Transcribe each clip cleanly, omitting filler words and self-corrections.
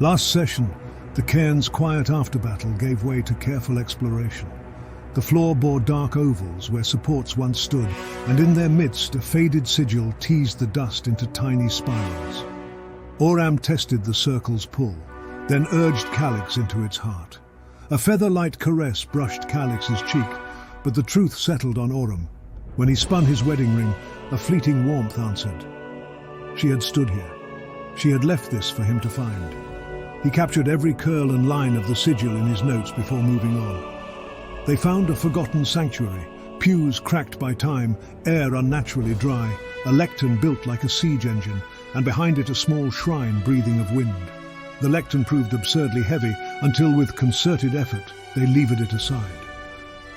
Last session, the cairn's quiet after-battle gave way to careful exploration. The floor bore dark ovals where supports once stood, and in their midst a faded sigil teased the dust into tiny spirals. Oram tested the circle's pull, then urged Calix into its heart. A feather-light caress brushed Calix's cheek, but the truth settled on Oram. When he spun his wedding ring, a fleeting warmth answered. She had stood here. She had left this for him to find. He captured every curl and line of the sigil in his notes before moving on. They found a forgotten sanctuary, pews cracked by time, air unnaturally dry, a lectern built like a siege engine, and behind it a small shrine breathing of wind. The lectern proved absurdly heavy until, with concerted effort, they levered it aside.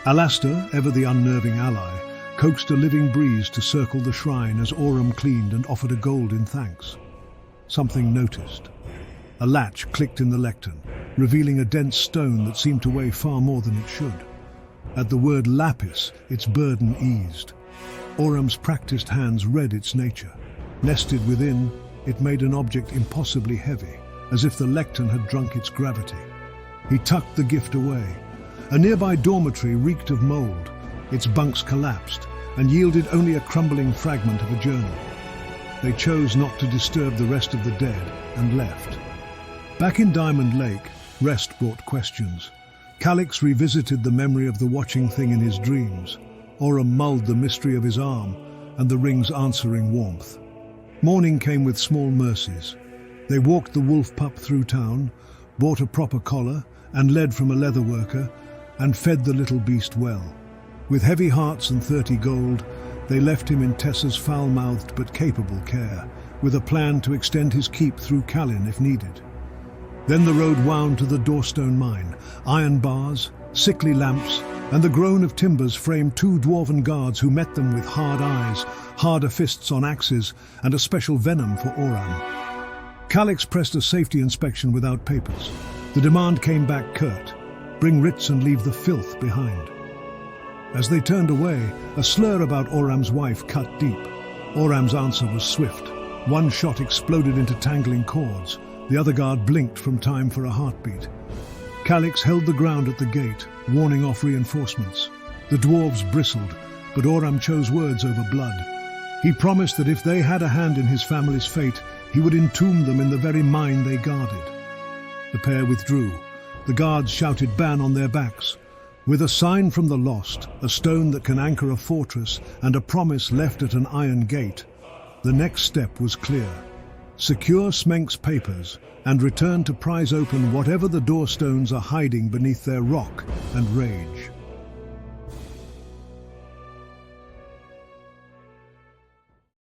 Alastor, ever the unnerving ally, coaxed a living breeze to circle the shrine as Oram cleaned and offered a gold in thanks. Something noticed. A latch clicked in the lectern, revealing a dense stone that seemed to weigh far more than it should. At the word lapis, its burden eased. Oram's practiced hands read its nature. Nested within, it made an object impossibly heavy, as if the lectern had drunk its gravity. He tucked the gift away. A nearby dormitory reeked of mold. Its bunks collapsed and yielded only a crumbling fragment of a journal. They chose not to disturb the rest of the dead and left. Back in Diamond Lake, rest brought questions. Calix revisited the memory of the watching thing in his dreams. Oram mulled the mystery of his arm and the ring's answering warmth. Morning came with small mercies. They walked the wolf pup through town, bought a proper collar and lead from a leather worker, and fed the little beast well. With heavy hearts and 30 gold, they left him in Tessa's foul-mouthed but capable care, with a plan to extend his keep through Kalin if needed. Then the road wound to the Doorstone mine. Iron bars, sickly lamps, and the groan of timbers framed two dwarven guards who met them with hard eyes, harder fists on axes, and a special venom for Oram. Calix pressed a safety inspection without papers. The demand came back curt: bring writs and leave the filth behind. As they turned away, a slur about Oram's wife cut deep. Oram's answer was swift. One shot exploded into tangling cords. The other guard blinked from time for a heartbeat. Calix held the ground at the gate, warning off reinforcements. The dwarves bristled, but Oram chose words over blood. He promised that if they had a hand in his family's fate, he would entomb them in the very mine they guarded. The pair withdrew. The guards shouted ban on their backs. With a sign from the lost, a stone that can anchor a fortress, and a promise left at an iron gate, the next step was clear. Secure Smenk's papers and return to prise open whatever the Doorstones are hiding beneath their rock and rage.